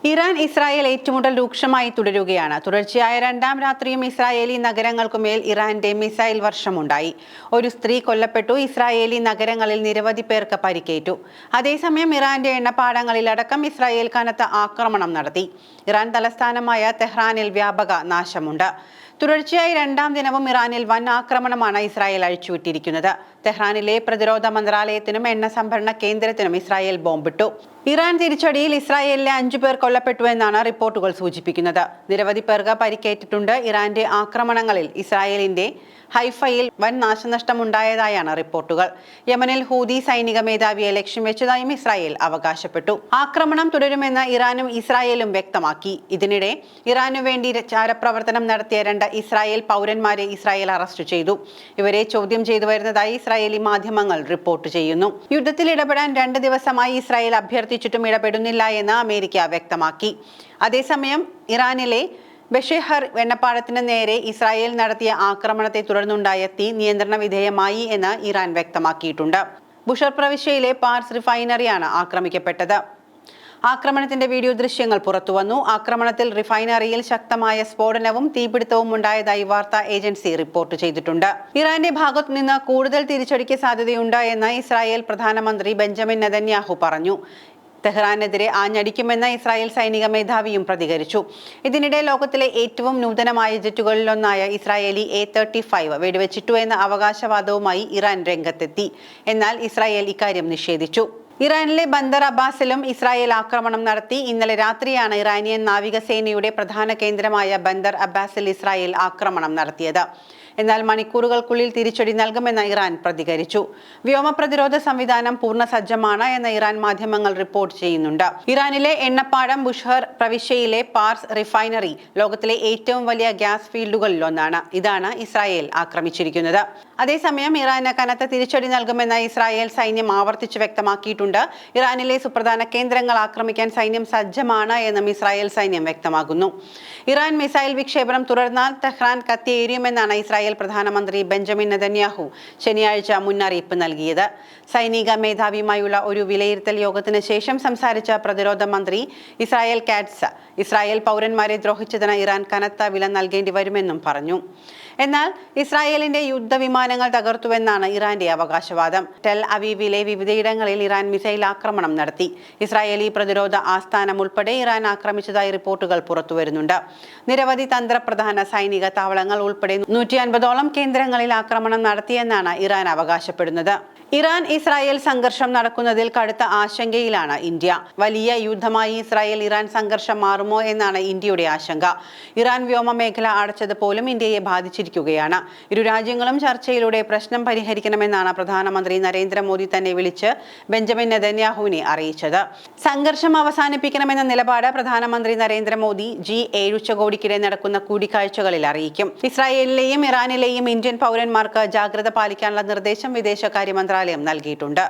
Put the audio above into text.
Iran Israel ഏറ്റുമുട്ടൽ രൂക്ഷമായി തുടരുകയാണ്. തുടർച്ചയായ രണ്ടാം രാത്രിയും ഇസ്രായേലി നഗരങ്ങൾക്കുമേൽ ഇറാന്റെ മിസൈൽ വർഷമുണ്ടായി. ഒരു സ്ത്രീ കൊല്ലപ്പെട്ടു. ഇസ്രായേലി നഗരങ്ങളിൽ നിരവധി പേർക്ക് പരിക്കേറ്റു. അതേസമയം ഇറാന്റെ എണ്ണപ്പാടങ്ങളിലടക്കം ഇസ്രായേൽ കനത്ത ആക്രമണം നടത്തി. ഇറാൻ തലസ്ഥാനമായ തെഹ്റാനിൽ വ്യാപക നാശമുണ്ട്. തുടർച്ചയായി രണ്ടാം ദിനവും ഇറാനിൽ വൻ ആക്രമണമാണ് ഇസ്രായേൽ അഴിച്ചുവിട്ടിരിക്കുന്നത്. തെഹ്റാനിലെ പ്രതിരോധ മന്ത്രാലയത്തിനും എണ്ണ സംഭരണ കേന്ദ്രത്തിനും ഇസ്രായേൽ ബോംബിട്ടു. ഇറാൻ തിരിച്ചടിയിൽ ഇസ്രായേലിലെ 5 പേർ കൊല്ലപ്പെട്ടു എന്നാണ് റിപ്പോർട്ടുകൾ സൂചിപ്പിക്കുന്നത്. നിരവധി പേർക്ക് പരിക്കേറ്റിട്ടുണ്ട്. ഇറാന്റെ ആക്രമണങ്ങളിൽ ഇസ്രായേലിന്റെ ഹൈഫയിൽ വൻ നാശനഷ്ടമുണ്ടായതായാണ് റിപ്പോർട്ടുകൾ. യമനിൽ ഹൂതി സൈനിക മേധാവിയെ ലക്ഷ്യം വെച്ചതായും ഇസ്രായേൽ അവകാശപ്പെട്ടു. ആക്രമണം തുടരുമെന്ന് ഇറാനും ഇസ്രായേലും വ്യക്തമാക്കി. ഇതിനിടെ ഇറാനു വേണ്ടി ചാരപ്രവർത്തനം നടത്തിയ 2 ഇസ്രായേൽ പൗരന്മാരെ ഇസ്രായേൽ അറസ്റ്റ് ചെയ്തു. ഇവരെ ചോദ്യം ചെയ്തു വരുന്നതായി ഇസ്രായേലി മാധ്യമങ്ങൾ റിപ്പോർട്ട് ചെയ്യുന്നു. യുദ്ധത്തിൽ ഇടപെടാൻ 2 ദിവസമായി ഇസ്രായേൽ അഭ്യർത്ഥിച്ചിട്ടും ഇടപെടുന്നില്ല എന്ന് അമേരിക്ക വ്യക്തമാക്കി. അതേസമയം ഇറാനിലെ ബഷെഹർ എണ്ണപ്പാടത്തിന് നേരെ ഇസ്രായേൽ നടത്തിയ ആക്രമണത്തെ തുടർന്നുണ്ടായ തീ നിയന്ത്രണ വിധേയമായി എന്ന് ഇറാൻ വ്യക്തമാക്കിയിട്ടുണ്ട്. ബുഷർ പ്രവിശ്യയിലെ പാർസ് റിഫൈനറിയാണ് ആക്രമിക്കപ്പെട്ടത്. ആക്രമണത്തിന്റെ വീഡിയോ ദൃശ്യങ്ങൾ പുറത്തുവന്നു. ആക്രമണത്തിൽ റിഫൈനറിയിൽ ശക്തമായ സ്ഫോടനവും തീപിടുത്തവും ഉണ്ടായതായി വാർത്താ ഏജൻസി റിപ്പോർട്ട് ചെയ്തിട്ടുണ്ട്. ഇറാന്റെ ഭാഗത്തു നിന്ന് കൂടുതൽ തിരിച്ചടിക്ക് സാധ്യതയുണ്ട് എന്ന് ഇസ്രായേൽ പ്രധാനമന്ത്രി ബെഞ്ചമിൻ നെതന്യാഹു പറഞ്ഞു. തെഹ്റാനെതിരെ ആഞ്ഞടിക്കുമെന്ന് ഇസ്രായേൽ സൈനിക മേധാവിയും പ്രതികരിച്ചു. ഇതിനിടെ ലോകത്തിലെ ഏറ്റവും നൂതനമായ ജെറ്റുകളിലൊന്നായ ഇസ്രായേലി A-35 വെടിവെച്ചിട്ടു എന്ന അവകാശവാദവുമായി ഇറാൻ രംഗത്തെത്തി. എന്നാൽ ഇസ്രായേൽ ഇക്കാര്യം നിഷേധിച്ചു. ഇറാനിലെ ബന്ദർ അബ്ബാസിലും ഇസ്രായേൽ ആക്രമണം നടത്തി. ഇന്നലെ രാത്രിയാണ് ഇറാനിയൻ നാവികസേനയുടെ പ്രധാന കേന്ദ്രമായ ബന്ദർ അബ്ബാസിൽ ഇസ്രായേൽ ആക്രമണം നടത്തിയത്. എന്നാൽ മണിക്കൂറുകൾക്കുള്ളിൽ തിരിച്ചടി നൽകുമെന്ന് ഇറാൻ പ്രതികരിച്ചു. വ്യോമ പ്രതിരോധ സംവിധാനം പൂർണ്ണ സജ്ജമാണ് എന്ന് ഇറാൻ മാധ്യമങ്ങൾ റിപ്പോർട്ട് ചെയ്യുന്നുണ്ട്. ഇറാനിലെ എണ്ണപ്പാടം ബുഷഹർ പ്രവിശ്യയിലെ പാർസ് റിഫൈനറി ലോകത്തിലെ ഏറ്റവും വലിയ ഗ്യാസ് ഫീൽഡുകളിലൊന്നാണ്. ഇതാണ് ഇസ്രായേൽ ആക്രമിച്ചിരിക്കുന്നത്. അതേസമയം ഇറാന് കനത്ത തിരിച്ചടി നൽകുമെന്ന് ഇസ്രായേൽ സൈന്യം ആവർത്തിച്ച് വ്യക്തമാക്കിയിട്ടുണ്ട്. ഇറാനിലെ സുപ്രധാന കേന്ദ്രങ്ങൾ ആക്രമിക്കാൻ സൈന്യം സജ്ജമാണ് എന്നും ഇസ്രായേൽ സൈന്യം വ്യക്തമാക്കുന്നു. ഇറാൻ മിസൈൽ വിക്ഷേപണം തുടർന്നാൽ തെഹ്റാൻ കത്തിയേരിയുമെന്നാണ് ഇസ്രായേൽ പ്രധാനമന്ത്രി ബെഞ്ചമിൻ നെതന്യാഹു ശനിയാഴ്ച മുന്നറിയിപ്പ് നൽകിയത്. സൈനിക മേധാവിയുമായുള്ള ഒരു വിലയിരുത്തൽ യോഗത്തിന് ശേഷം സംസാരിച്ച പ്രതിരോധ മന്ത്രി ഇസ്രായേൽ കാറ്റ്സ് ഇസ്രായേൽ പൗരന്മാരെ ദ്രോഹിച്ചതിന് ഇറാൻ കനത്ത വില നൽകേണ്ടി വരുമെന്നും പറഞ്ഞു. എന്നാൽ ഇസ്രായേലിന്റെ യുദ്ധവിമാനങ്ങൾ തകർത്തുവെന്നാണ് ഇറാന്റെ അവകാശവാദം. ടെൽ അവീവിലെ വിവിധയിടങ്ങളിൽ ഇറാൻ മിസൈൽ ആക്രമണം നടത്തി. ഇസ്രായേലി പ്രതിരോധ ആസ്ഥാനം ഉൾപ്പെടെ ഇറാൻ ആക്രമിച്ചതായി റിപ്പോർട്ടുകൾ പുറത്തുവരുന്നുണ്ട്. നിരവധി തന്ത്രപ്രധാന സൈനിക താവളങ്ങൾ ഉൾപ്പെടെ 150ഓളം കേന്ദ്രങ്ങളിൽ ആക്രമണം നടത്തിയെന്നാണ് ഇറാൻ അവകാശപ്പെടുന്നത്. ഇറാൻ ഇസ്രായേൽ സംഘർഷം നടക്കുന്നതിൽ കടുത്ത ആശങ്കയിലാണ് ഇന്ത്യ. വലിയ യുദ്ധമായി ഇറാൻ സംഘർഷം മാറുമോ എന്നാണ് ഇന്ത്യയുടെ ആശങ്ക. ഇറാൻ വ്യോമ മേഖല അടച്ചത് പോലും ഇന്ത്യയെ ബാധിച്ചിരിക്കുകയാണ്. ഇരു രാജ്യങ്ങളും ചർച്ചയിലൂടെ പ്രശ്നം പരിഹരിക്കണമെന്നാണ് പ്രധാനമന്ത്രി നരേന്ദ്രമോദി തന്നെ വിളിച്ച് ബെഞ്ചമിൻ നെതന്യാഹുവിനെ അറിയിച്ചത്. സംഘർഷം അവസാനിപ്പിക്കണമെന്ന നിലപാട് പ്രധാനമന്ത്രി നരേന്ദ്രമോദി G7 ഉച്ചകോടിക്കിടെ നടക്കുന്ന കൂടിക്കാഴ്ചകളിൽ അറിയിക്കും. ഇസ്രായേലിലെയും ഇറാനിലെയും ഇന്ത്യൻ പൗരന്മാർക്ക് ജാഗ്രത പാലിക്കാനുള്ള നിർദ്ദേശം വിദേശകാര്യ മന്ത്രാലയം നൽകിയിട്ടുണ്ട്.